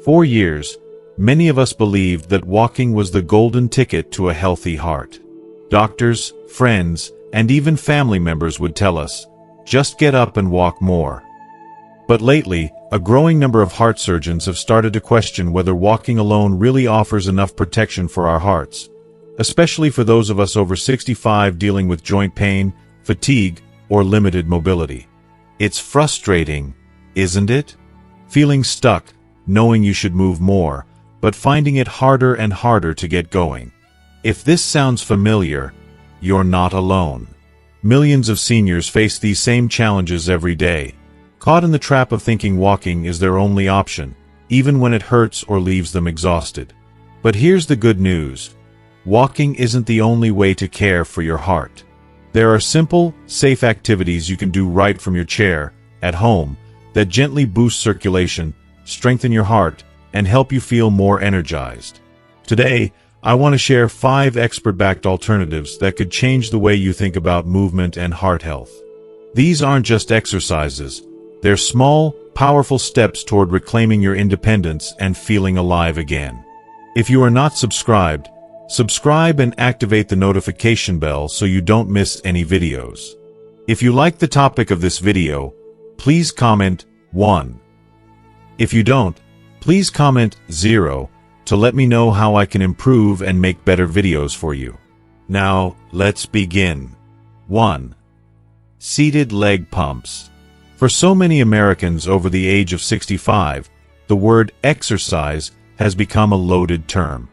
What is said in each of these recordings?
For years, many of us believed that walking was the golden ticket to a healthy heart. Doctors, friends, and even family members would tell us, just get up and walk more. But lately, a growing number of heart surgeons have started to question whether walking alone really offers enough protection for our hearts, especially for those of us over 65 dealing with joint pain, fatigue, or limited mobility. It's frustrating, isn't it? Feeling stuck, knowing you should move more, but finding it harder and harder to get going. If this sounds familiar, you're not alone. Millions of seniors face these same challenges every day, caught in the trap of thinking walking is their only option, even when it hurts or leaves them exhausted. But here's the good news. Walking isn't the only way to care for your heart. There are simple, safe activities you can do right from your chair, at home, that gently boost circulation, strengthen your heart, and help you feel more energized. Today, I want to share 5 expert-backed alternatives that could change the way you think about movement and heart health. These aren't just exercises. They're small, powerful steps toward reclaiming your independence and feeling alive again. If you are not subscribed, subscribe and activate the notification bell so you don't miss any videos. If you like the topic of this video, please comment 1. If you don't, please comment 0 to let me know how I can improve and make better videos for you. Now, let's begin. 1. Seated leg pumps. For so many Americans over the age of 65, the word exercise has become a loaded term.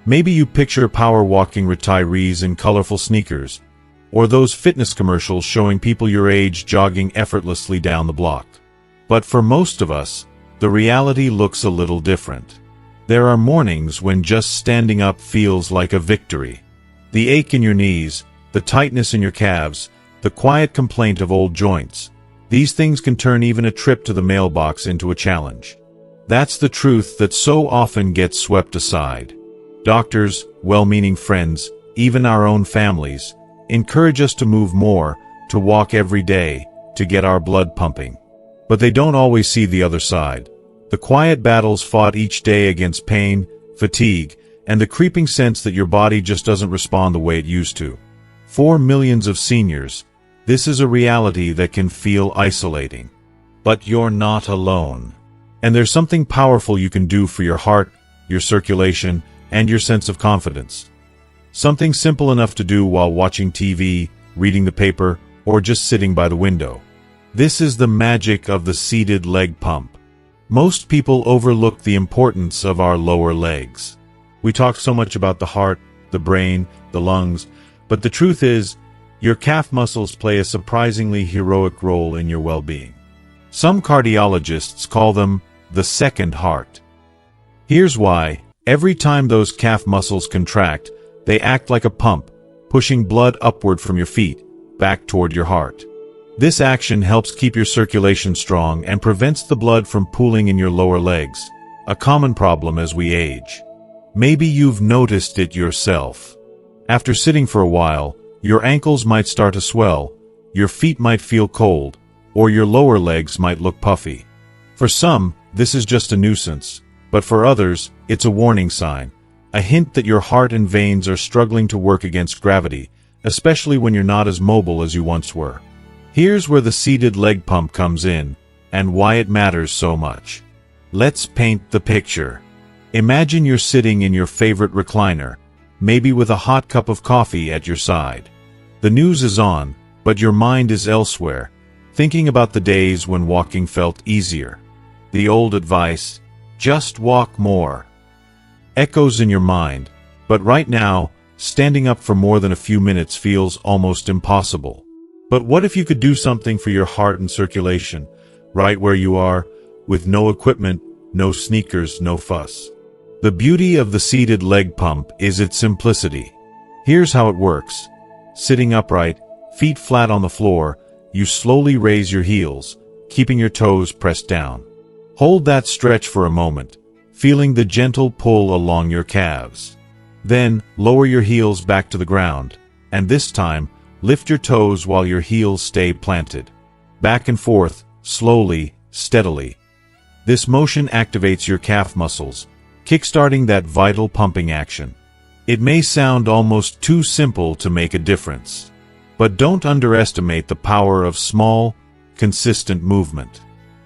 Maybe you picture power walking retirees in colorful sneakers, or those fitness commercials showing people your age jogging effortlessly down the block. But for most of us, the reality looks a little different. There are mornings when just standing up feels like a victory. The ache in your knees, the tightness in your calves, the quiet complaint of old joints. These things can turn even a trip to the mailbox into a challenge. That's the truth that so often gets swept aside. Doctors, well-meaning friends, even our own families, encourage us to move more, to walk every day, to get our blood pumping. But they don't always see the other side. The quiet battles fought each day against pain, fatigue, and the creeping sense that your body just doesn't respond the way it used to. For millions of seniors, this is a reality that can feel isolating. But you're not alone. And there's something powerful you can do for your heart, your circulation, and your sense of confidence. Something simple enough to do while watching TV, reading the paper, or just sitting by the window. This is the magic of the seated leg pump. Most people overlook the importance of our lower legs. We talk so much about the heart, the brain, the lungs, but the truth is, your calf muscles play a surprisingly heroic role in your well-being. Some cardiologists call them the second heart. Here's why. Every time those calf muscles contract, they act like a pump, pushing blood upward from your feet, back toward your heart. This action helps keep your circulation strong and prevents the blood from pooling in your lower legs, a common problem as we age. Maybe you've noticed it yourself. After sitting for a while, your ankles might start to swell, your feet might feel cold, or your lower legs might look puffy. For some, this is just a nuisance, but for others, it's a warning sign, a hint that your heart and veins are struggling to work against gravity, especially when you're not as mobile as you once were. Here's where the seated leg pump comes in, and why it matters so much. Let's paint the picture. Imagine you're sitting in your favorite recliner, maybe with a hot cup of coffee at your side. The news is on, but your mind is elsewhere, thinking about the days when walking felt easier. The old advice, just walk more, echoes in your mind, but right now, standing up for more than a few minutes feels almost impossible. But what if you could do something for your heart and circulation, right where you are, with no equipment, no sneakers, no fuss? The beauty of the seated leg pump is its simplicity. Here's how it works. Sitting upright, feet flat on the floor, you slowly raise your heels, keeping your toes pressed down. Hold that stretch for a moment, feeling the gentle pull along your calves. Then, lower your heels back to the ground, and this time, lift your toes while your heels stay planted. Back and forth, slowly, steadily. This motion activates your calf muscles, kickstarting that vital pumping action. It may sound almost too simple to make a difference. But don't underestimate the power of small, consistent movement.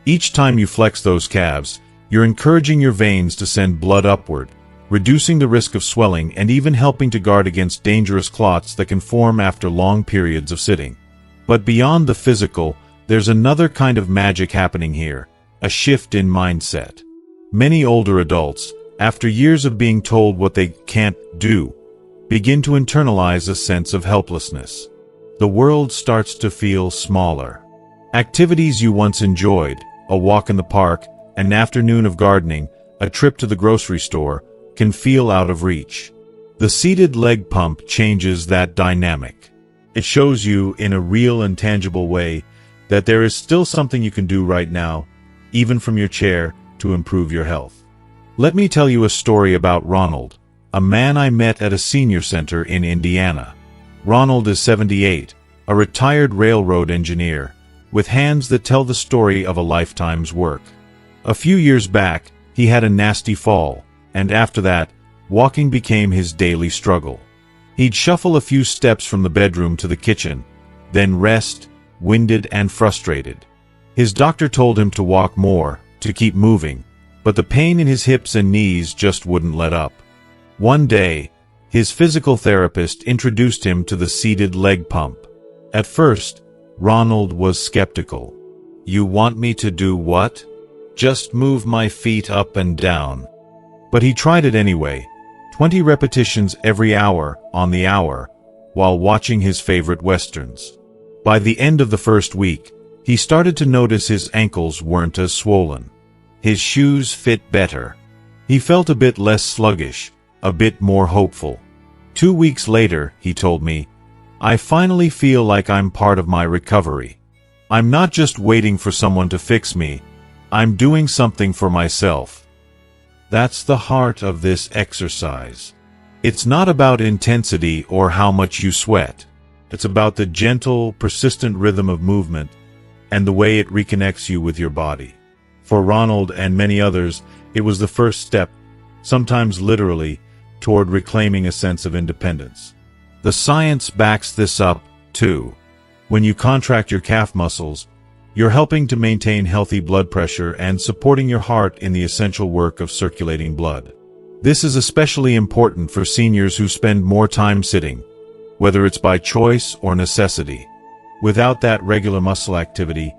Each time you flex those calves, you're encouraging your veins to send blood upward, reducing the risk of swelling and even helping to guard against dangerous clots that can form after long periods of sitting. But beyond the physical, there's another kind of magic happening here, a shift in mindset. Many older adults, after years of being told what they can't do, begin to internalize a sense of helplessness. The world starts to feel smaller. Activities you once enjoyed, a walk in the park, an afternoon of gardening, a trip to the grocery store, can feel out of reach. The seated leg pump changes that dynamic. It shows you, in a real and tangible way, that there is still something you can do right now, even from your chair, to improve your health. Let me tell you a story about Ronald, a man I met at a senior center in Indiana. Ronald is 78, a retired railroad engineer, with hands that tell the story of a lifetime's work. A few years back, he had a nasty fall, and after that, walking became his daily struggle. He'd shuffle a few steps from the bedroom to the kitchen, then rest, winded and frustrated. His doctor told him to walk more, to keep moving, but the pain in his hips and knees just wouldn't let up. One day, his physical therapist introduced him to the seated leg pump. At first, Ronald was skeptical. "You want me to do what? Just move my feet up and down." But he tried it anyway, 20 repetitions every hour, on the hour, while watching his favorite westerns. By the end of the first week, he started to notice his ankles weren't as swollen. His shoes fit better. He felt a bit less sluggish, a bit more hopeful. 2 weeks later, he told me, "I finally feel like I'm part of my recovery. I'm not just waiting for someone to fix me, I'm doing something for myself." That's the heart of this exercise. It's not about intensity or how much you sweat. It's about the gentle, persistent rhythm of movement and the way it reconnects you with your body. For Ronald and many others, it was the first step, sometimes literally, toward reclaiming a sense of independence. The science backs this up, too. When you contract your calf muscles, you're helping to maintain healthy blood pressure and supporting your heart in the essential work of circulating blood. This is especially important for seniors who spend more time sitting, whether it's by choice or necessity. Without that regular muscle activity,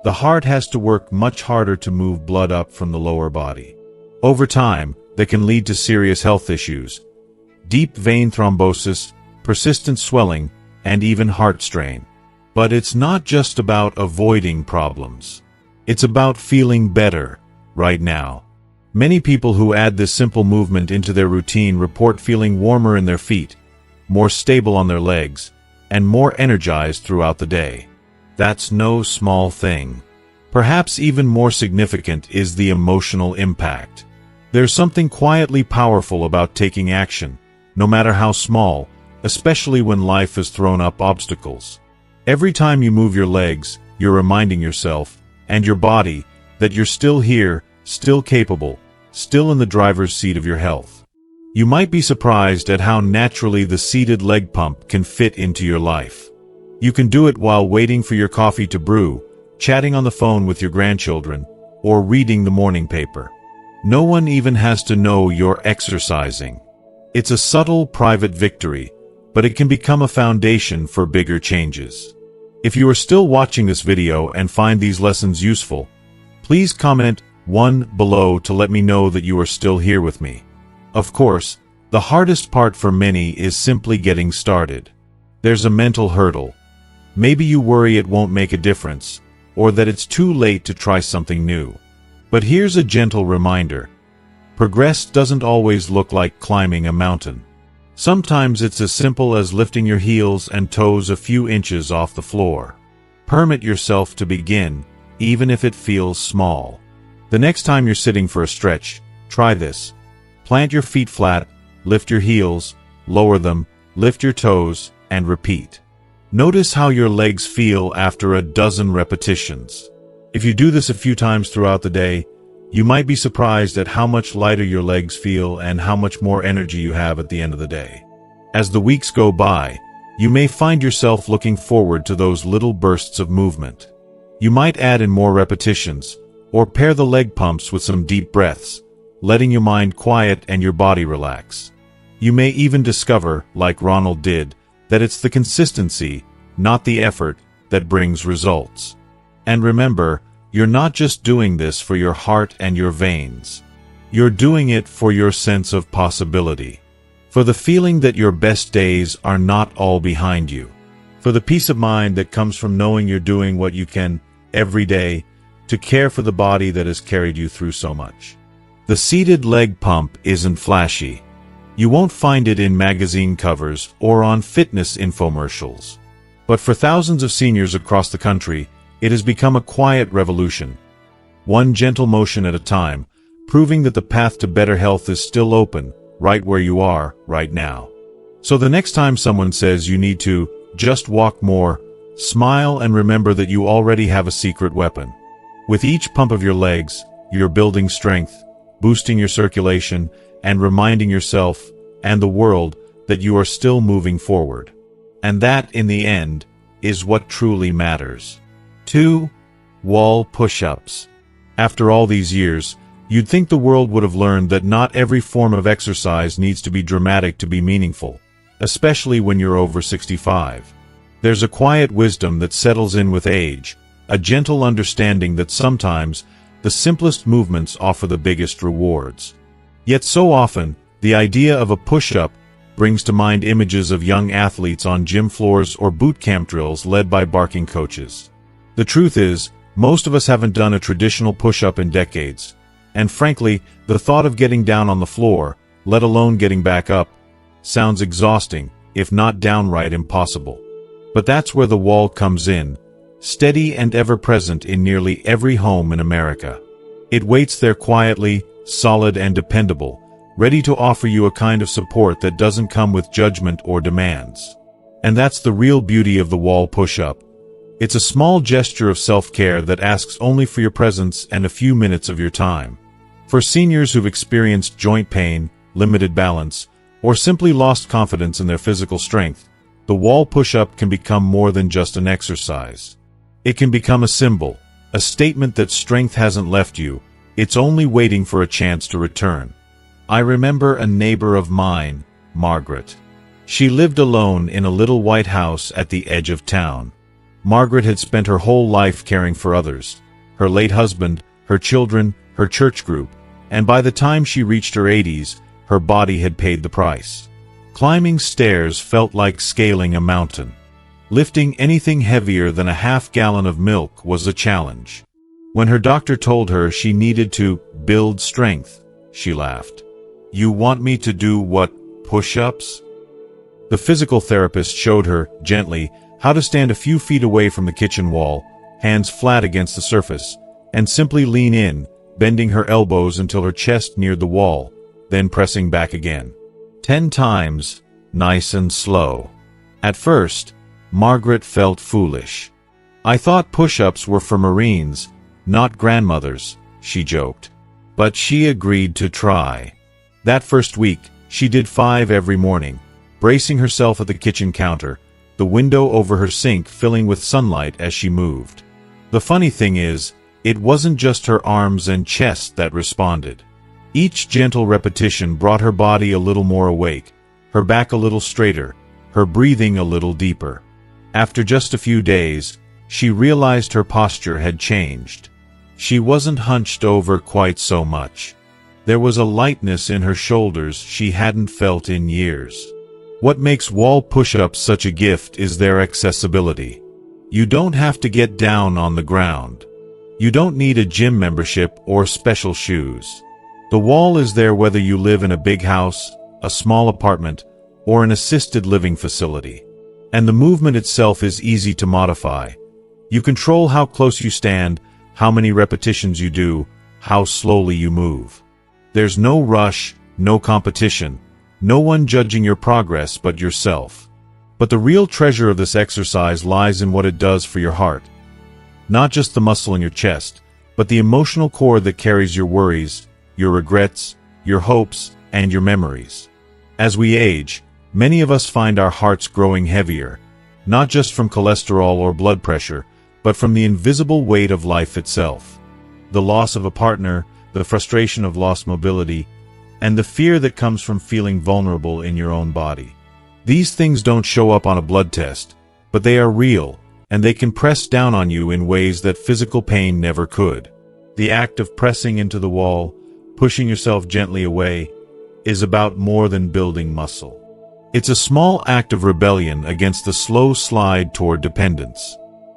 the heart has to work much harder to move blood up from the lower body. Over time, that can lead to serious health issues: deep vein thrombosis, persistent swelling, and even heart strain. But it's not just about avoiding problems. It's about feeling better, right now. Many people who add this simple movement into their routine report feeling warmer in their feet, more stable on their legs, and more energized throughout the day. That's no small thing. Perhaps even more significant is the emotional impact. There's something quietly powerful about taking action, no matter how small, especially when life has thrown up obstacles. Every time you move your legs, you're reminding yourself, and your body, that you're still here, still capable, still in the driver's seat of your health. You might be surprised at how naturally the seated leg pump can fit into your life. You can do it while waiting for your coffee to brew, chatting on the phone with your grandchildren, or reading the morning paper. No one even has to know you're exercising. It's a subtle, private victory, but it can become a foundation for bigger changes. If you are still watching this video and find these lessons useful, please comment 1 below to let me know that you are still here with me. Of course, the hardest part for many is simply getting started. There's a mental hurdle. Maybe you worry it won't make a difference, or that it's too late to try something new. But here's a gentle reminder. Progress doesn't always look like climbing a mountain. Sometimes it's as simple as lifting your heels and toes a few inches off the floor. Permit yourself to begin, even if it feels small. The next time you're sitting for a stretch, try this. Plant your feet flat, lift your heels, lower them, lift your toes, and repeat. Notice how your legs feel after a dozen repetitions. If you do this a few times throughout the day, You might be surprised at how much lighter your legs feel and how much more energy you have at the end of the day. As the weeks go by, you may find yourself looking forward to those little bursts of movement. You might add in more repetitions, or pair the leg pumps with some deep breaths, letting your mind quiet and your body relax. You may even discover, like Ronald did, that it's the consistency, not the effort, that brings results. And remember, you're not just doing this for your heart and your veins. You're doing it for your sense of possibility. For the feeling that your best days are not all behind you. For the peace of mind that comes from knowing you're doing what you can, every day, to care for the body that has carried you through so much. The seated leg pump isn't flashy. You won't find it in magazine covers or on fitness infomercials. But for thousands of seniors across the country, it has become a quiet revolution. One gentle motion at a time, proving that the path to better health is still open, right where you are, right now. So the next time someone says you need to just walk more, smile and remember that you already have a secret weapon. With each pump of your legs, you're building strength, boosting your circulation, and reminding yourself and the world that you are still moving forward. And that, in the end, is what truly matters. 2. Wall push-ups. After all these years, you'd think the world would have learned that not every form of exercise needs to be dramatic to be meaningful, especially when you're over 65. There's a quiet wisdom that settles in with age, a gentle understanding that sometimes the simplest movements offer the biggest rewards. Yet so often, the idea of a push-up brings to mind images of young athletes on gym floors or boot camp drills led by barking coaches. The truth is, most of us haven't done a traditional push-up in decades, and frankly, the thought of getting down on the floor, let alone getting back up, sounds exhausting, if not downright impossible. But that's where the wall comes in, steady and ever-present in nearly every home in America. It waits there quietly, solid and dependable, ready to offer you a kind of support that doesn't come with judgment or demands. And that's the real beauty of the wall push-up. It's a small gesture of self-care that asks only for your presence and a few minutes of your time. For seniors who've experienced joint pain, limited balance, or simply lost confidence in their physical strength, the wall push-up can become more than just an exercise. It can become a symbol, a statement that strength hasn't left you, it's only waiting for a chance to return. I remember a neighbor of mine, Margaret. She lived alone in a little white house at the edge of town. Margaret had spent her whole life caring for others, her late husband, her children, her church group, and by the time she reached her 80s, her body had paid the price. Climbing stairs felt like scaling a mountain. Lifting anything heavier than a half-gallon of milk was a challenge. When her doctor told her she needed to build strength, she laughed. "You want me to do what, push-ups?" The physical therapist showed her, gently, how to stand a few feet away from the kitchen wall, hands flat against the surface, and simply lean in, bending her elbows until her chest neared the wall, then pressing back again. 10 times, nice and slow. At first, Margaret felt foolish. "I thought push-ups were for Marines, not grandmothers," she joked. But she agreed to try. That first week, she did 5 every morning, bracing herself at the kitchen counter, the window over her sink filling with sunlight as she moved. The funny thing is, it wasn't just her arms and chest that responded. Each gentle repetition brought her body a little more awake, her back a little straighter, her breathing a little deeper. After just a few days, she realized her posture had changed. She wasn't hunched over quite so much. There was a lightness in her shoulders she hadn't felt in years. What makes wall push-ups such a gift is their accessibility. You don't have to get down on the ground. You don't need a gym membership or special shoes. The wall is there whether you live in a big house, a small apartment, or an assisted living facility. And the movement itself is easy to modify. You control how close you stand, how many repetitions you do, how slowly you move. There's no rush, no competition, no one judging your progress but yourself. But the real treasure of this exercise lies in what it does for your heart. Not just the muscle in your chest, but the emotional core that carries your worries, your regrets, your hopes, and your memories. As we age, many of us find our hearts growing heavier, not just from cholesterol or blood pressure, but from the invisible weight of life itself. The loss of a partner, the frustration of lost mobility, and the fear that comes from feeling vulnerable in your own body. These things don't show up on a blood test, but they are real, and they can press down on you in ways that physical pain never could. The act of pressing into the wall, pushing yourself gently away, is about more than building muscle. It's a small act of rebellion against the slow slide toward dependence.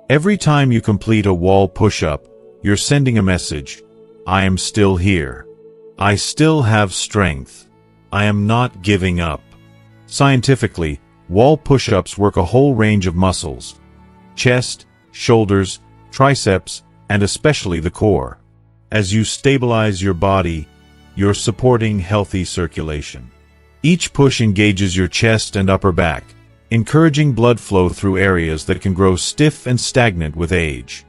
Every time you complete a wall push-up, you're sending a message: I am still here. I still have strength. I am not giving up. Scientifically, wall push-ups work a whole range of muscles: chest, shoulders, triceps, and especially the core. As you stabilize your body, you're supporting healthy circulation. Each push engages your chest and upper back, encouraging blood flow through areas that can grow stiff and stagnant with age.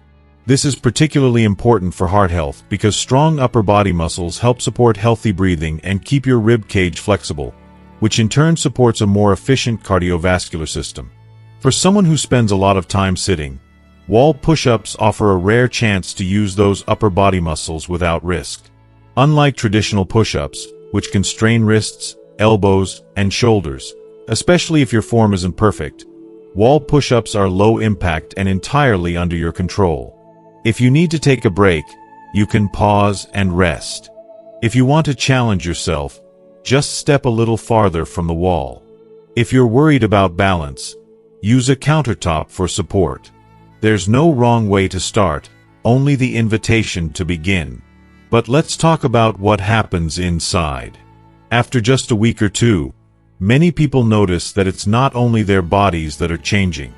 This is particularly important for heart health because strong upper body muscles help support healthy breathing and keep your rib cage flexible, which in turn supports a more efficient cardiovascular system. For someone who spends a lot of time sitting, wall push-ups offer a rare chance to use those upper body muscles without risk. Unlike traditional push-ups, which can strain wrists, elbows, and shoulders, especially if your form isn't perfect, wall push-ups are low impact and entirely under your control. If you need to take a break, you can pause and rest. If you want to challenge yourself, just step a little farther from the wall. If you're worried about balance, use a countertop for support. There's no wrong way to start, only the invitation to begin. But let's talk about what happens inside. After just a week or two, many people notice that it's not only their bodies that are changing.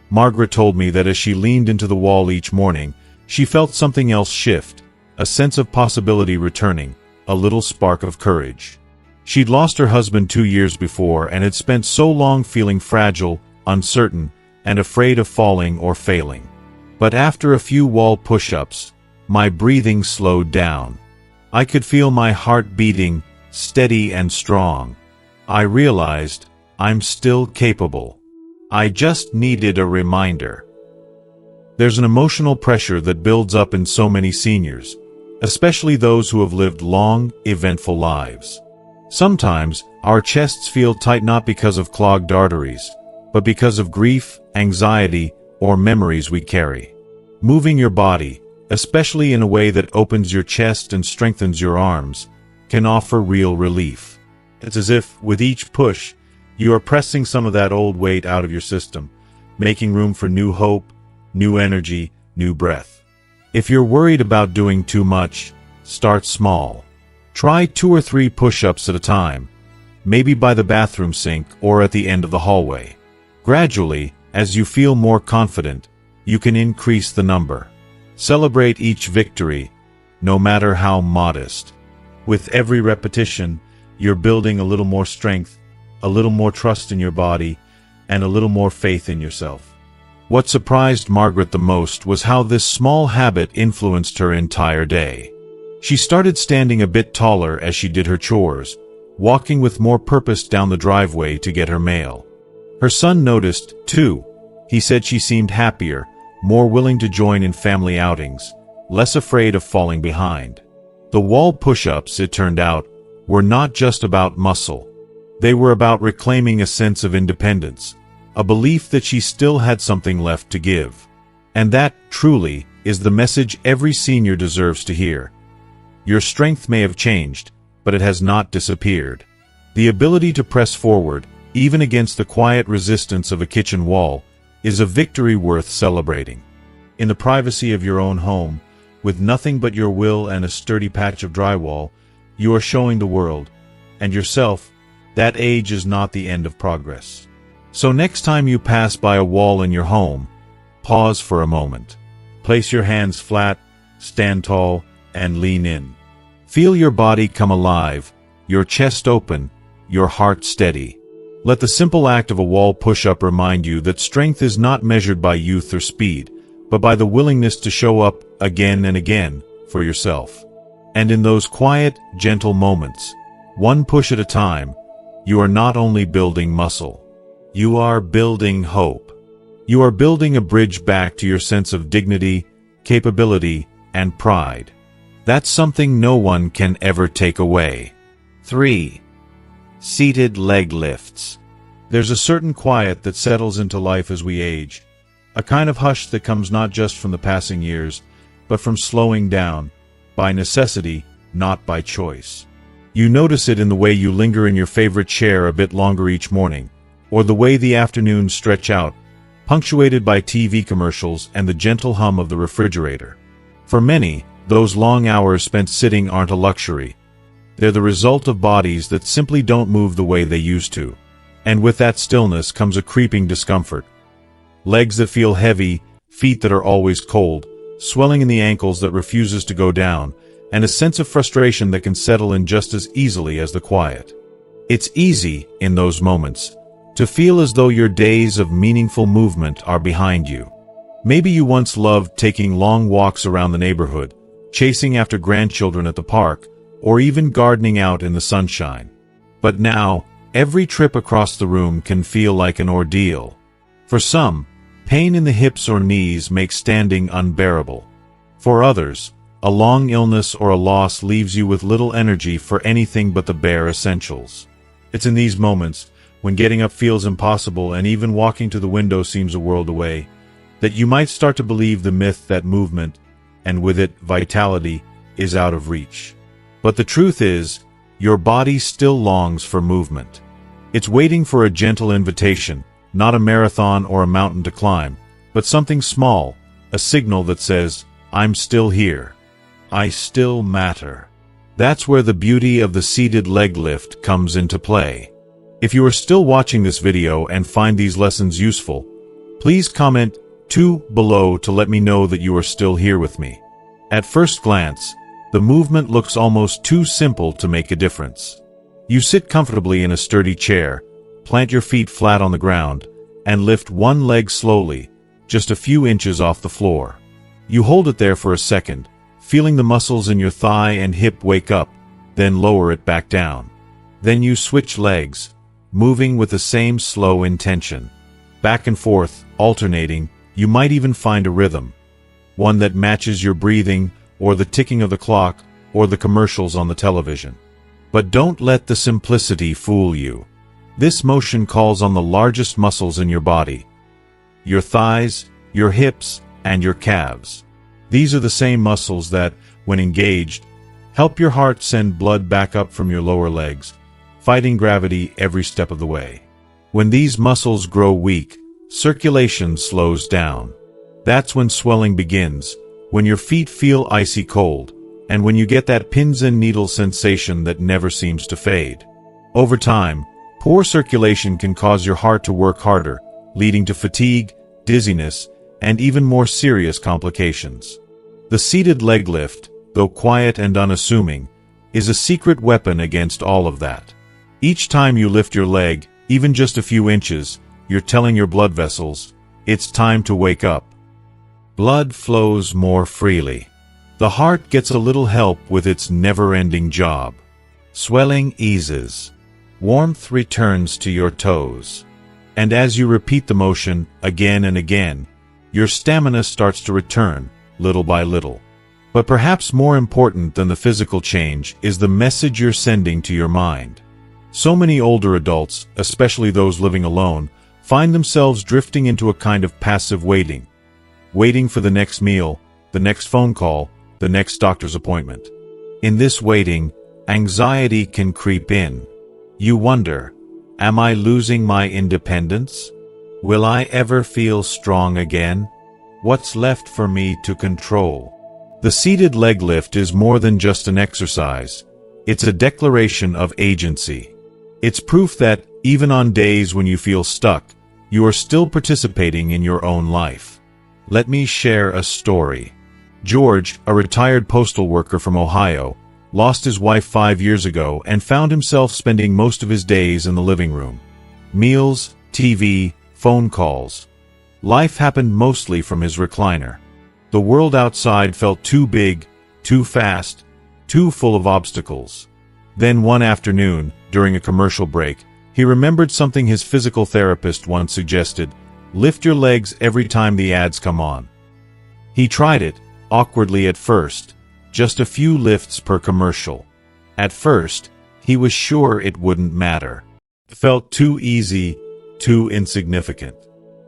Margaret told me that as she leaned into the wall each morning, she felt something else shift, a sense of possibility returning, a little spark of courage. She'd lost her husband 2 years before and had spent so long feeling fragile, uncertain, and afraid of falling or failing. But after a few wall push-ups, my breathing slowed down. I could feel my heart beating, steady and strong. I realized I'm still capable. I just needed a reminder. There's an emotional pressure that builds up in so many seniors, especially those who have lived long, eventful lives. Sometimes, our chests feel tight not because of clogged arteries, but because of grief, anxiety, or memories we carry. Moving your body, especially in a way that opens your chest and strengthens your arms, can offer real relief. It's as if, with each push, you are pressing some of that old weight out of your system, making room for new hope, new energy, new breath. If you're worried about doing too much, start small. Try 2 or 3 push-ups at a time, maybe by the bathroom sink or at the end of the hallway. Gradually, as you feel more confident, you can increase the number. Celebrate each victory, no matter how modest. With every repetition, you're building a little more strength, a little more trust in your body, and a little more faith in yourself. What surprised Margaret the most was how this small habit influenced her entire day. She started standing a bit taller as she did her chores, walking with more purpose down the driveway to get her mail. Her son noticed, too. He said she seemed happier, more willing to join in family outings, less afraid of falling behind. The wall push-ups, it turned out, were not just about muscle. They were about reclaiming a sense of independence, a belief that she still had something left to give. And that, truly, is the message every senior deserves to hear. Your strength may have changed, but it has not disappeared. The ability to press forward, even against the quiet resistance of a kitchen wall, is a victory worth celebrating. In the privacy of your own home, with nothing but your will and a sturdy patch of drywall, you are showing the world, and yourself, that age is not the end of progress. So next time you pass by a wall in your home, pause for a moment. Place your hands flat, stand tall, and lean in. Feel your body come alive, your chest open, your heart steady. Let the simple act of a wall push-up remind you that strength is not measured by youth or speed, but by the willingness to show up again and again for yourself. And in those quiet, gentle moments, one push at a time, you are not only building muscle. You are building hope. You are building a bridge back to your sense of dignity, capability, and pride. That's something no one can ever take away. 3. Seated leg lifts. There's a certain quiet that settles into life as we age, a kind of hush that comes not just from the passing years, but from slowing down, by necessity, not by choice. You notice it in the way you linger in your favorite chair a bit longer each morning, or the way the afternoons stretch out, punctuated by TV commercials and the gentle hum of the refrigerator. For many, those long hours spent sitting aren't a luxury. They're the result of bodies that simply don't move the way they used to. And with that stillness comes a creeping discomfort. Legs that feel heavy, feet that are always cold, swelling in the ankles that refuses to go down, and a sense of frustration that can settle in just as easily as the quiet. It's easy, in those moments, to feel as though your days of meaningful movement are behind you. Maybe you once loved taking long walks around the neighborhood, chasing after grandchildren at the park, or even gardening out in the sunshine. But now, every trip across the room can feel like an ordeal. For some, pain in the hips or knees makes standing unbearable. For others, a long illness or a loss leaves you with little energy for anything but the bare essentials. It's in these moments, when getting up feels impossible and even walking to the window seems a world away, that you might start to believe the myth that movement, and with it vitality, is out of reach. But the truth is, your body still longs for movement. It's waiting for a gentle invitation, not a marathon or a mountain to climb, but something small, a signal that says, I'm still here. I still matter. That's where the beauty of the seated leg lift comes into play. If you are still watching this video and find these lessons useful, please comment 2 below to let me know that you are still here with me. At first glance, the movement looks almost too simple to make a difference. You sit comfortably in a sturdy chair, plant your feet flat on the ground, and lift one leg slowly, just a few inches off the floor. You hold it there for a second, feeling the muscles in your thigh and hip wake up, then lower it back down. Then you switch legs, moving with the same slow intention. Back and forth, alternating, you might even find a rhythm. One that matches your breathing, or the ticking of the clock, or the commercials on the television. But don't let the simplicity fool you. This motion calls on the largest muscles in your body. Your thighs, your hips, and your calves. These are the same muscles that, when engaged, help your heart send blood back up from your lower legs, fighting gravity every step of the way. When these muscles grow weak, circulation slows down. That's when swelling begins, when your feet feel icy cold, and when you get that pins and needles sensation that never seems to fade. Over time, poor circulation can cause your heart to work harder, leading to fatigue, dizziness, and even more serious complications. The seated leg lift, though quiet and unassuming, is a secret weapon against all of that. Each time you lift your leg, even just a few inches, you're telling your blood vessels, it's time to wake up. Blood flows more freely. The heart gets a little help with its never-ending job. Swelling eases. Warmth returns to your toes. And as you repeat the motion again and again, your stamina starts to return, little by little. But perhaps more important than the physical change is the message you're sending to your mind. So many older adults, especially those living alone, find themselves drifting into a kind of passive waiting. Waiting for the next meal, the next phone call, the next doctor's appointment. In this waiting, anxiety can creep in. You wonder, am I losing my independence? Will I ever feel strong again? What's left for me to control? The seated leg lift is more than just an exercise. It's a declaration of agency. It's proof that, even on days when you feel stuck, you are still participating in your own life. Let me share a story. George, a retired postal worker from Ohio, lost his wife 5 years ago and found himself spending most of his days in the living room. Meals, TV, phone calls. Life happened mostly from his recliner. The world outside felt too big, too fast, too full of obstacles. Then one afternoon, during a commercial break, he remembered something his physical therapist once suggested: lift your legs every time the ads come on. He tried it, awkwardly at first, just a few lifts per commercial. At first, he was sure it wouldn't matter. It felt too easy, too insignificant.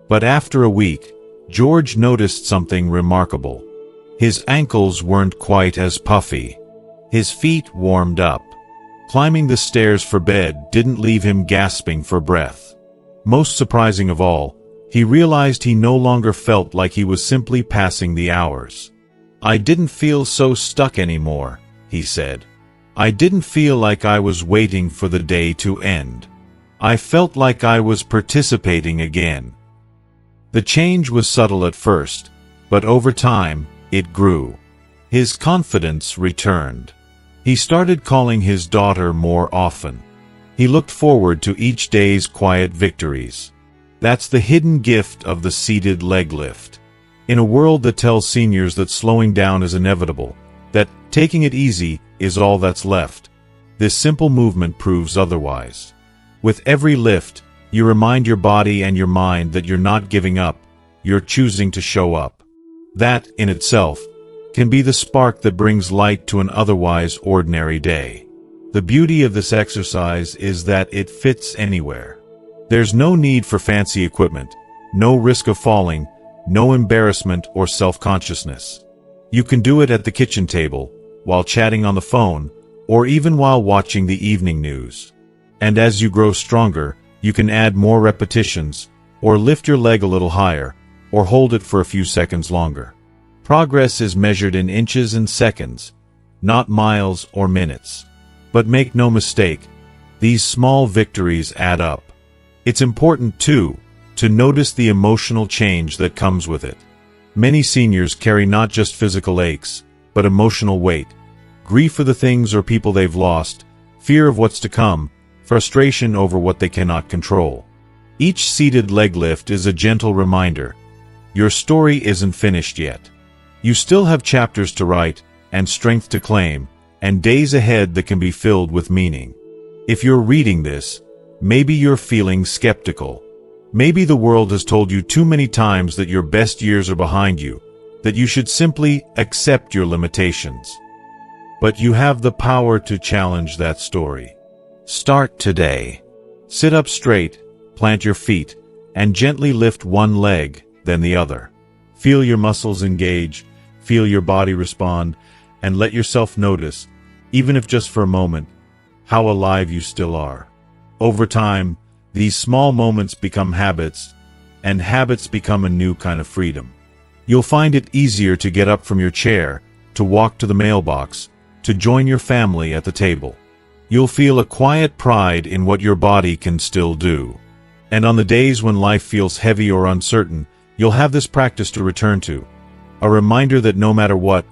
But after a week, George noticed something remarkable. His ankles weren't quite as puffy. His feet warmed up. Climbing the stairs for bed didn't leave him gasping for breath. Most surprising of all, he realized he no longer felt like he was simply passing the hours. "I didn't feel so stuck anymore," he said. "I didn't feel like I was waiting for the day to end. I felt like I was participating again." The change was subtle at first, but over time, it grew. His confidence returned. He started calling his daughter more often. He looked forward to each day's quiet victories. That's the hidden gift of the seated leg lift. In a world that tells seniors that slowing down is inevitable, that taking it easy is all that's left, this simple movement proves otherwise. With every lift, you remind your body and your mind that you're not giving up, you're choosing to show up. That, in itself, can be the spark that brings light to an otherwise ordinary day. The beauty of this exercise is that it fits anywhere. There's no need for fancy equipment, no risk of falling, no embarrassment or self-consciousness. You can do it at the kitchen table, while chatting on the phone, or even while watching the evening news. And as you grow stronger, you can add more repetitions, or lift your leg a little higher, or hold it for a few seconds longer. Progress is measured in inches and seconds, not miles or minutes. But make no mistake, these small victories add up. It's important, too, to notice the emotional change that comes with it. Many seniors carry not just physical aches, but emotional weight. Grief for the things or people they've lost, fear of what's to come, frustration over what they cannot control. Each seated leg lift is a gentle reminder. Your story isn't finished yet. You still have chapters to write, and strength to claim, and days ahead that can be filled with meaning. If you're reading this, maybe you're feeling skeptical. Maybe the world has told you too many times that your best years are behind you, that you should simply accept your limitations. But you have the power to challenge that story. Start today. Sit up straight, plant your feet, and gently lift one leg, then the other. Feel your muscles engage, feel your body respond, and let yourself notice, even if just for a moment, how alive you still are. Over time, these small moments become habits, and habits become a new kind of freedom. You'll find it easier to get up from your chair, to walk to the mailbox, to join your family at the table. You'll feel a quiet pride in what your body can still do. And on the days when life feels heavy or uncertain, you'll have this practice to return to. A reminder that no matter what,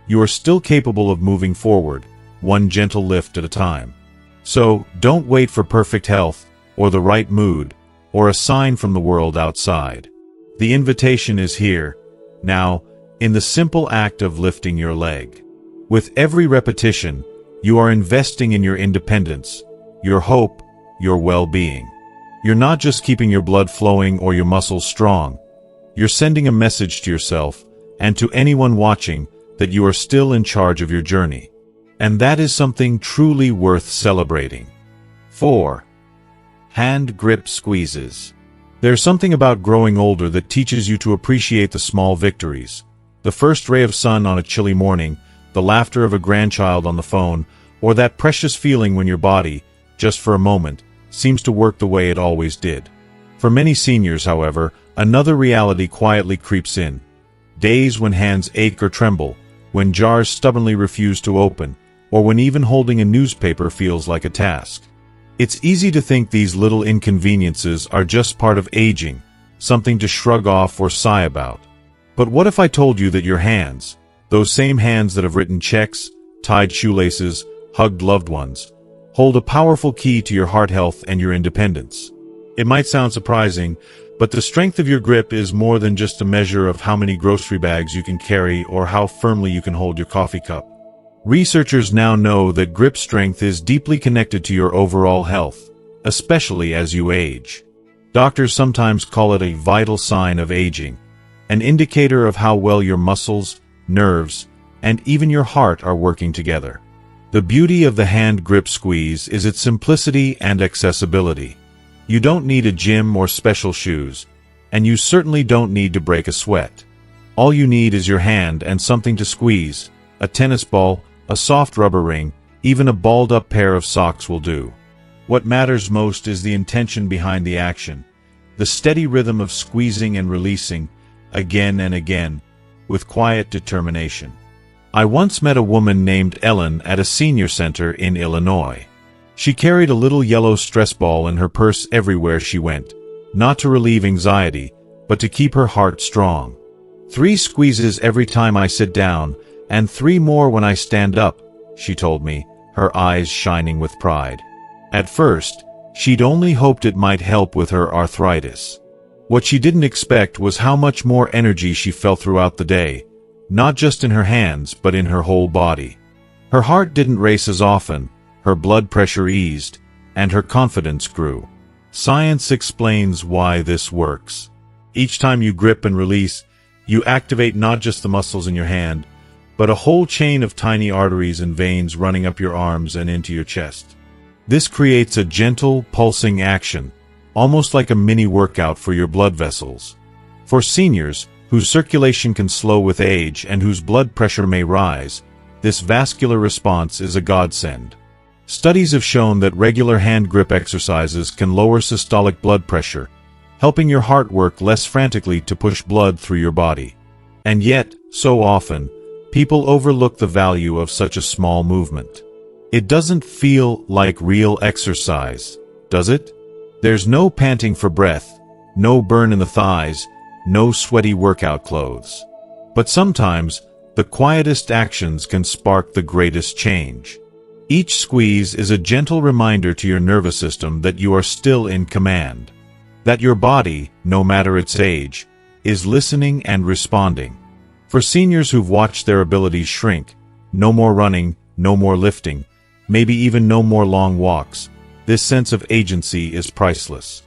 you are still capable of moving forward, one gentle lift at a time. So, don't wait for perfect health, or the right mood, or a sign from the world outside. The invitation is here, now, in the simple act of lifting your leg. With every repetition, you are investing in your independence, your hope, your well-being. You're not just keeping your blood flowing or your muscles strong. You're sending a message to yourself, and to anyone watching, that you are still in charge of your journey. And that is something truly worth celebrating. 4. Hand grip squeezes. There's something about growing older that teaches you to appreciate the small victories. The first ray of sun on a chilly morning, the laughter of a grandchild on the phone, or that precious feeling when your body, just for a moment, seems to work the way it always did. For many seniors, however, another reality quietly creeps in. Days when hands ache or tremble, when jars stubbornly refuse to open, or when even holding a newspaper feels like a task. It's easy to think these little inconveniences are just part of aging, something to shrug off or sigh about. But what if I told you that your hands, those same hands that have written checks, tied shoelaces, hugged loved ones, hold a powerful key to your heart health and your independence? It might sound surprising, but the strength of your grip is more than just a measure of how many grocery bags you can carry or how firmly you can hold your coffee cup. Researchers now know that grip strength is deeply connected to your overall health, especially as you age. Doctors sometimes call it a vital sign of aging, an indicator of how well your muscles, nerves, and even your heart are working together. The beauty of the hand grip squeeze is its simplicity and accessibility. You don't need a gym or special shoes, and you certainly don't need to break a sweat. All you need is your hand and something to squeeze. A tennis ball, a soft rubber ring, even a balled-up pair of socks will do. What matters most is the intention behind the action, the steady rhythm of squeezing and releasing, again and again, with quiet determination. I once met a woman named Ellen at a senior center in Illinois. She carried a little yellow stress ball in her purse everywhere she went, not to relieve anxiety, but to keep her heart strong. 3 squeezes every time I sit down, and 3 more when I stand up, she told me, her eyes shining with pride. At first, she'd only hoped it might help with her arthritis. What she didn't expect was how much more energy she felt throughout the day, not just in her hands but in her whole body. Her heart didn't race as often, her blood pressure eased, and her confidence grew. Science explains why this works. Each time you grip and release, you activate not just the muscles in your hand, but a whole chain of tiny arteries and veins running up your arms and into your chest. This creates a gentle, pulsing action, almost like a mini workout for your blood vessels. For seniors, whose circulation can slow with age and whose blood pressure may rise, this vascular response is a godsend. Studies have shown that regular hand grip exercises can lower systolic blood pressure, helping your heart work less frantically to push blood through your body. And yet, so often, people overlook the value of such a small movement. It doesn't feel like real exercise, does it? There's no panting for breath, no burn in the thighs, no sweaty workout clothes. But sometimes, the quietest actions can spark the greatest change. Each squeeze is a gentle reminder to your nervous system that you are still in command. That your body, no matter its age, is listening and responding. For seniors who've watched their abilities shrink, no more running, no more lifting, maybe even no more long walks, this sense of agency is priceless.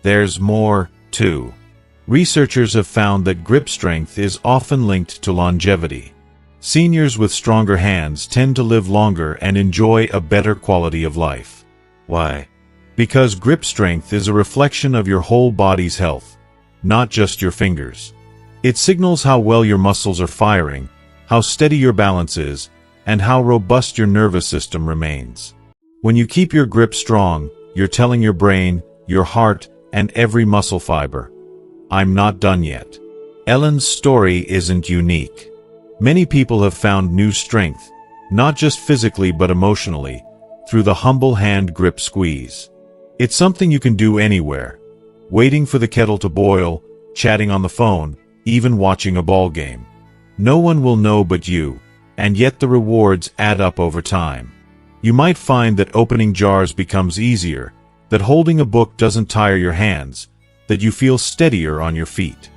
There's more, too. Researchers have found that grip strength is often linked to longevity. Seniors with stronger hands tend to live longer and enjoy a better quality of life. Why? Because grip strength is a reflection of your whole body's health, not just your fingers. It signals how well your muscles are firing, how steady your balance is, and how robust your nervous system remains. When you keep your grip strong, you're telling your brain, your heart, and every muscle fiber, I'm not done yet. Ellen's story isn't unique. Many people have found new strength, not just physically but emotionally, through the humble hand grip squeeze. It's something you can do anywhere, waiting for the kettle to boil, chatting on the phone, even watching a ball game. No one will know but you, and yet the rewards add up over time. You might find that opening jars becomes easier, that holding a book doesn't tire your hands, that you feel steadier on your feet.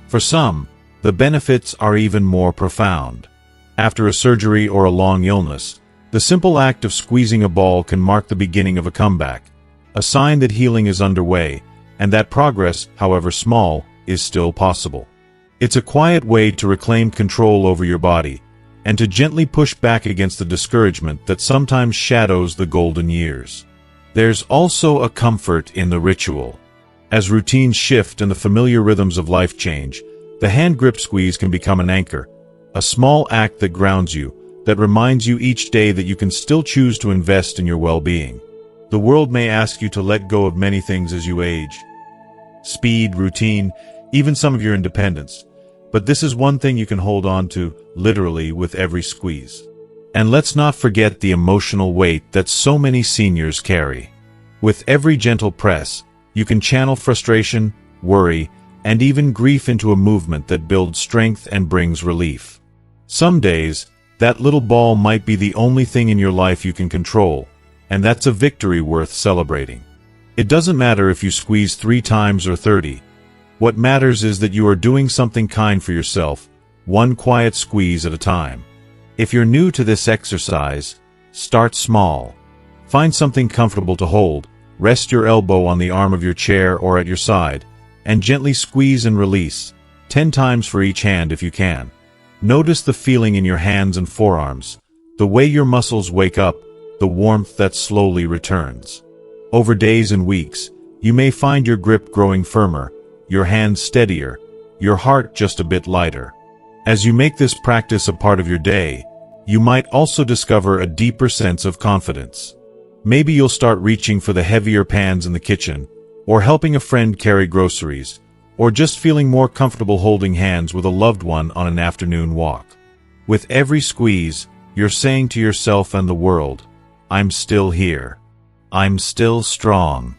For some, the benefits are even more profound. After a surgery or a long illness, the simple act of squeezing a ball can mark the beginning of a comeback, a sign that healing is underway, and that progress, however small, is still possible. It's a quiet way to reclaim control over your body, and to gently push back against the discouragement that sometimes shadows the golden years. There's also a comfort in the ritual. As routines shift and the familiar rhythms of life change, the hand grip squeeze can become an anchor, a small act that grounds you, that reminds you each day that you can still choose to invest in your well-being. The world may ask you to let go of many things as you age. Speed, routine, even some of your independence. But this is one thing you can hold on to, literally, with every squeeze. And let's not forget the emotional weight that so many seniors carry. With every gentle press, you can channel frustration, worry, and even grief into a movement that builds strength and brings relief. Some days, that little ball might be the only thing in your life you can control, and that's a victory worth celebrating. It doesn't matter if you squeeze 3 times or 30. What matters is that you are doing something kind for yourself, one quiet squeeze at a time. If you're new to this exercise, start small. Find something comfortable to hold, rest your elbow on the arm of your chair or at your side, and gently squeeze and release, 10 times for each hand if you can. Notice the feeling in your hands and forearms, the way your muscles wake up, the warmth that slowly returns. Over days and weeks, you may find your grip growing firmer, your hands steadier, your heart just a bit lighter. As you make this practice a part of your day, you might also discover a deeper sense of confidence. Maybe you'll start reaching for the heavier pans in the kitchen, or helping a friend carry groceries, or just feeling more comfortable holding hands with a loved one on an afternoon walk. With every squeeze, you're saying to yourself and the world, I'm still here. I'm still strong.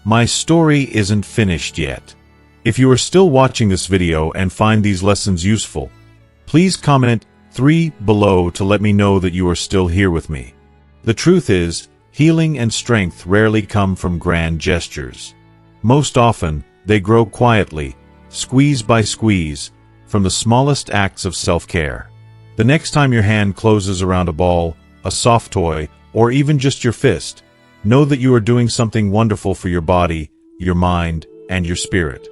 My story isn't finished yet. If you are still watching this video and find these lessons useful, please comment 3 below to let me know that you are still here with me. The truth is, healing and strength rarely come from grand gestures. Most often, they grow quietly, squeeze by squeeze, from the smallest acts of self-care. The next time your hand closes around a ball, a soft toy, or even just your fist, know that you are doing something wonderful for your body, your mind, and your spirit.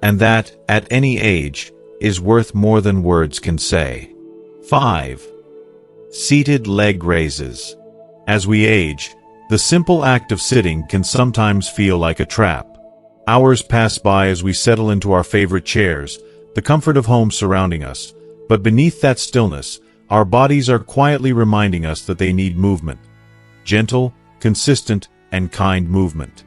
And that, at any age, is worth more than words can say. 5. Seated leg raises. As we age, the simple act of sitting can sometimes feel like a trap. Hours pass by as we settle into our favorite chairs, the comfort of home surrounding us, but beneath that stillness, our bodies are quietly reminding us that they need movement. Gentle, consistent, and kind movement.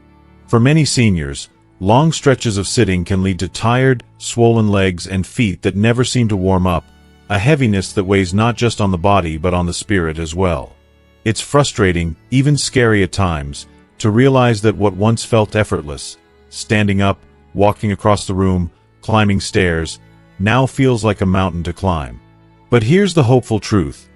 For many seniors, long stretches of sitting can lead to tired, swollen legs and feet that never seem to warm up, a heaviness that weighs not just on the body but on the spirit as well. It's frustrating, even scary at times, to realize that what once felt effortless, standing up, walking across the room, climbing stairs, now feels like a mountain to climb. But here's the hopeful truth.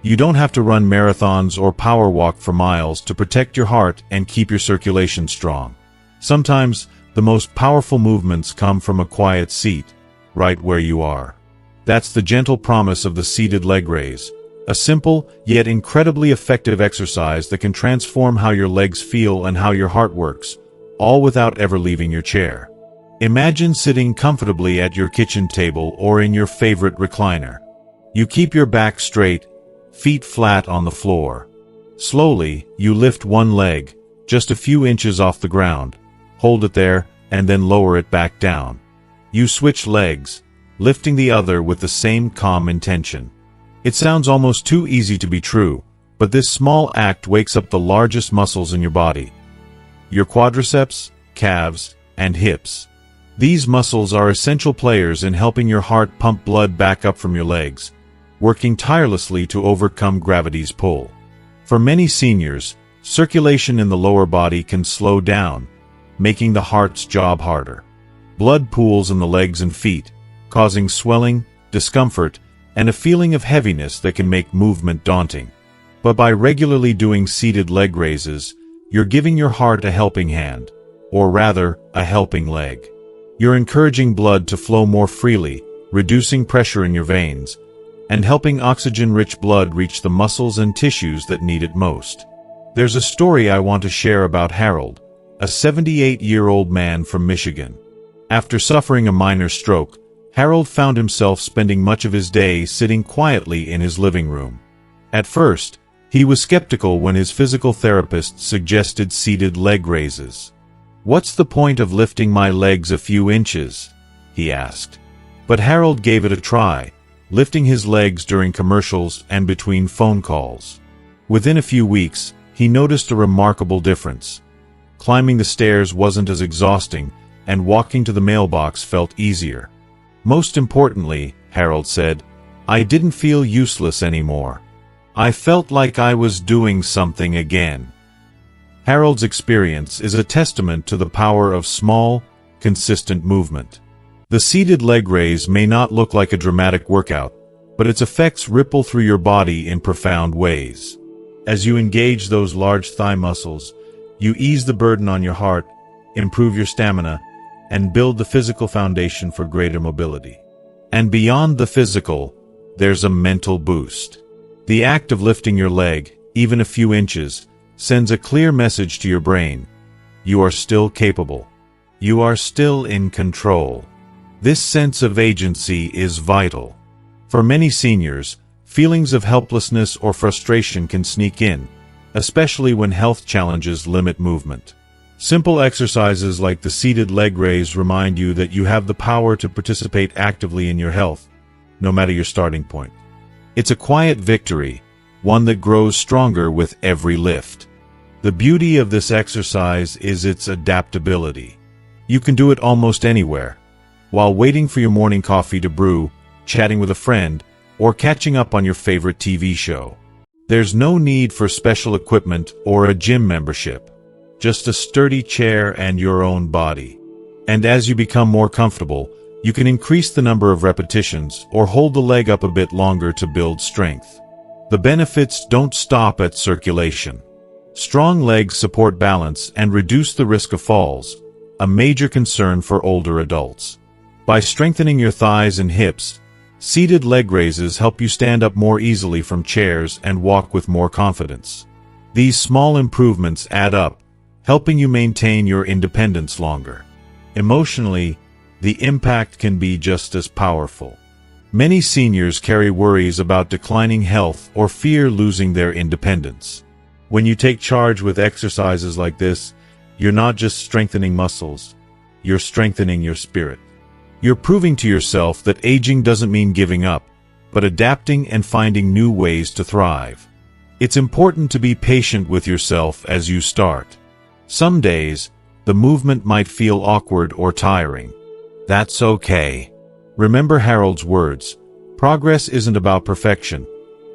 You don't have to run marathons or power walk for miles to protect your heart and keep your circulation strong. Sometimes, the most powerful movements come from a quiet seat, right where you are. That's the gentle promise of the seated leg raise, a simple, yet incredibly effective exercise that can transform how your legs feel and how your heart works, all without ever leaving your chair. Imagine sitting comfortably at your kitchen table or in your favorite recliner. You keep your back straight, feet flat on the floor. Slowly, you lift one leg, just a few inches off the ground, hold it there, and then lower it back down. You switch legs, lifting the other with the same calm intention. It sounds almost too easy to be true, but this small act wakes up the largest muscles in your body. Your quadriceps, calves, and hips. These muscles are essential players in helping your heart pump blood back up from your legs, working tirelessly to overcome gravity's pull. For many seniors, circulation in the lower body can slow down, making the heart's job harder. Blood pools in the legs and feet, causing swelling, discomfort, and a feeling of heaviness that can make movement daunting. But by regularly doing seated leg raises, you're giving your heart a helping hand, or rather, a helping leg. You're encouraging blood to flow more freely, reducing pressure in your veins, and helping oxygen-rich blood reach the muscles and tissues that need it most. There's a story I want to share about Harold, a 78-year-old man from Michigan. After suffering a minor stroke, Harold found himself spending much of his day sitting quietly in his living room. At first, he was skeptical when his physical therapist suggested seated leg raises. "What's the point of lifting my legs a few inches?" he asked. But Harold gave it a try, lifting his legs during commercials and between phone calls. Within a few weeks, he noticed a remarkable difference. Climbing the stairs wasn't as exhausting, and walking to the mailbox felt easier. Most importantly, Harold said, I didn't feel useless anymore. I felt like I was doing something again. Harold's experience is a testament to the power of small, consistent movement. The seated leg raise may not look like a dramatic workout, but its effects ripple through your body in profound ways. As you engage those large thigh muscles, you ease the burden on your heart, improve your stamina, and build the physical foundation for greater mobility. And beyond the physical, there's a mental boost. The act of lifting your leg, even a few inches, sends a clear message to your brain. You are still capable. You are still in control. This sense of agency is vital. For many seniors, feelings of helplessness or frustration can sneak in, especially when health challenges limit movement. Simple exercises like the seated leg raise remind you that you have the power to participate actively in your health, no matter your starting point. It's a quiet victory, one that grows stronger with every lift. The beauty of this exercise is its adaptability. You can do it almost anywhere, while waiting for your morning coffee to brew, chatting with a friend, or catching up on your favorite TV show. There's no need for special equipment or a gym membership. Just a sturdy chair and your own body. And as you become more comfortable, you can increase the number of repetitions or hold the leg up a bit longer to build strength. The benefits don't stop at circulation. Strong legs support balance and reduce the risk of falls, a major concern for older adults. By strengthening your thighs and hips, seated leg raises help you stand up more easily from chairs and walk with more confidence. These small improvements add up, helping you maintain your independence longer. Emotionally, the impact can be just as powerful. Many seniors carry worries about declining health or fear losing their independence. When you take charge with exercises like this, you're not just strengthening muscles, you're strengthening your spirit. You're proving to yourself that aging doesn't mean giving up, but adapting and finding new ways to thrive. It's important to be patient with yourself as you start. Some days, the movement might feel awkward or tiring. That's okay. Remember Harold's words, progress isn't about perfection.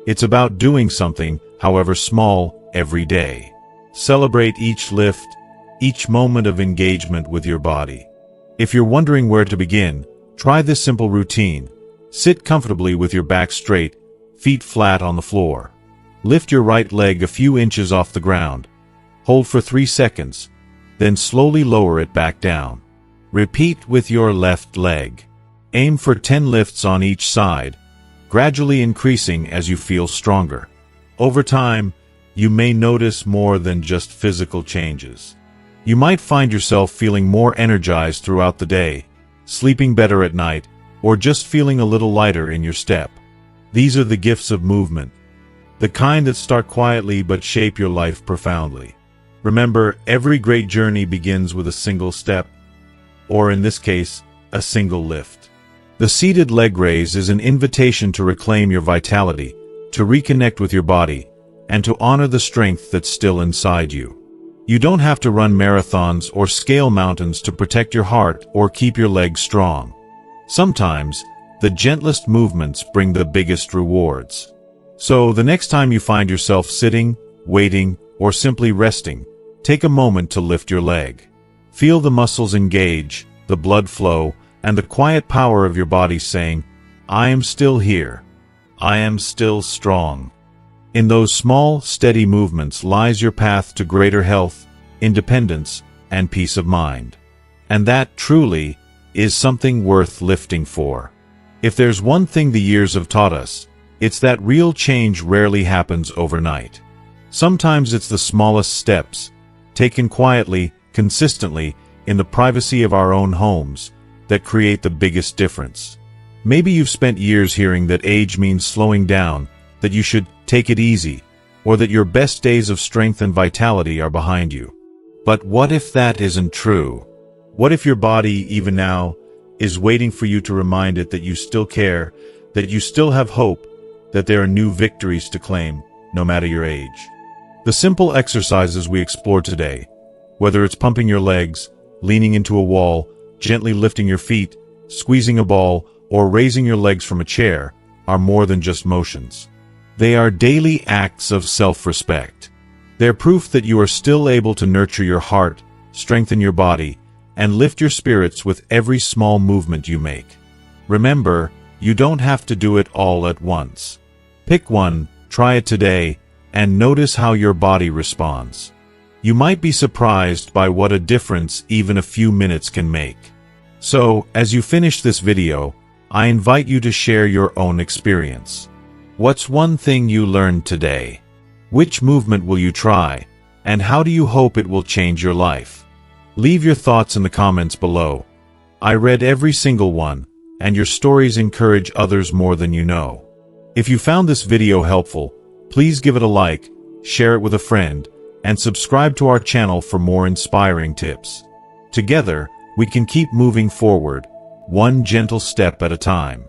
It's about doing something, however small, every day. Celebrate each lift, each moment of engagement with your body. If you're wondering where to begin, try this simple routine. Sit comfortably with your back straight, feet flat on the floor. Lift your right leg a few inches off the ground. Hold for 3 seconds, then slowly lower it back down. Repeat with your left leg. Aim for 10 lifts on each side, gradually increasing as you feel stronger. Over time, you may notice more than just physical changes. You might find yourself feeling more energized throughout the day, sleeping better at night, or just feeling a little lighter in your step. These are the gifts of movement, the kind that start quietly but shape your life profoundly. Remember, every great journey begins with a single step, or in this case, a single lift. The seated leg raise is an invitation to reclaim your vitality, to reconnect with your body, and to honor the strength that's still inside you. You don't have to run marathons or scale mountains to protect your heart or keep your legs strong. Sometimes, the gentlest movements bring the biggest rewards. So, the next time you find yourself sitting, waiting, or simply resting, take a moment to lift your leg. Feel the muscles engage, the blood flow, and the quiet power of your body saying, I am still here. I am still strong. In those small, steady movements lies your path to greater health, independence, and peace of mind. And that, truly, is something worth lifting for. If there's one thing the years have taught us, it's that real change rarely happens overnight. Sometimes it's the smallest steps, taken quietly, consistently, in the privacy of our own homes, that create the biggest difference. Maybe you've spent years hearing that age means slowing down, that you should take it easy, or that your best days of strength and vitality are behind you. But what if that isn't true? What if your body, even now, is waiting for you to remind it that you still care, that you still have hope, that there are new victories to claim, no matter your age? The simple exercises we explored today, whether it's pumping your legs, leaning into a wall, gently lifting your feet, squeezing a ball, or raising your legs from a chair, are more than just motions. They are daily acts of self-respect. They're proof that you are still able to nurture your heart, strengthen your body, and lift your spirits with every small movement you make. Remember, you don't have to do it all at once. Pick one, try it today, and notice how your body responds. You might be surprised by what a difference even a few minutes can make. So, as you finish this video, I invite you to share your own experience. What's one thing you learned today? Which movement will you try? And how do you hope it will change your life? Leave your thoughts in the comments below. I read every single one, and your stories encourage others more than you know. If you found this video helpful, please give it a like, share it with a friend, and subscribe to our channel for more inspiring tips. Together, we can keep moving forward, one gentle step at a time.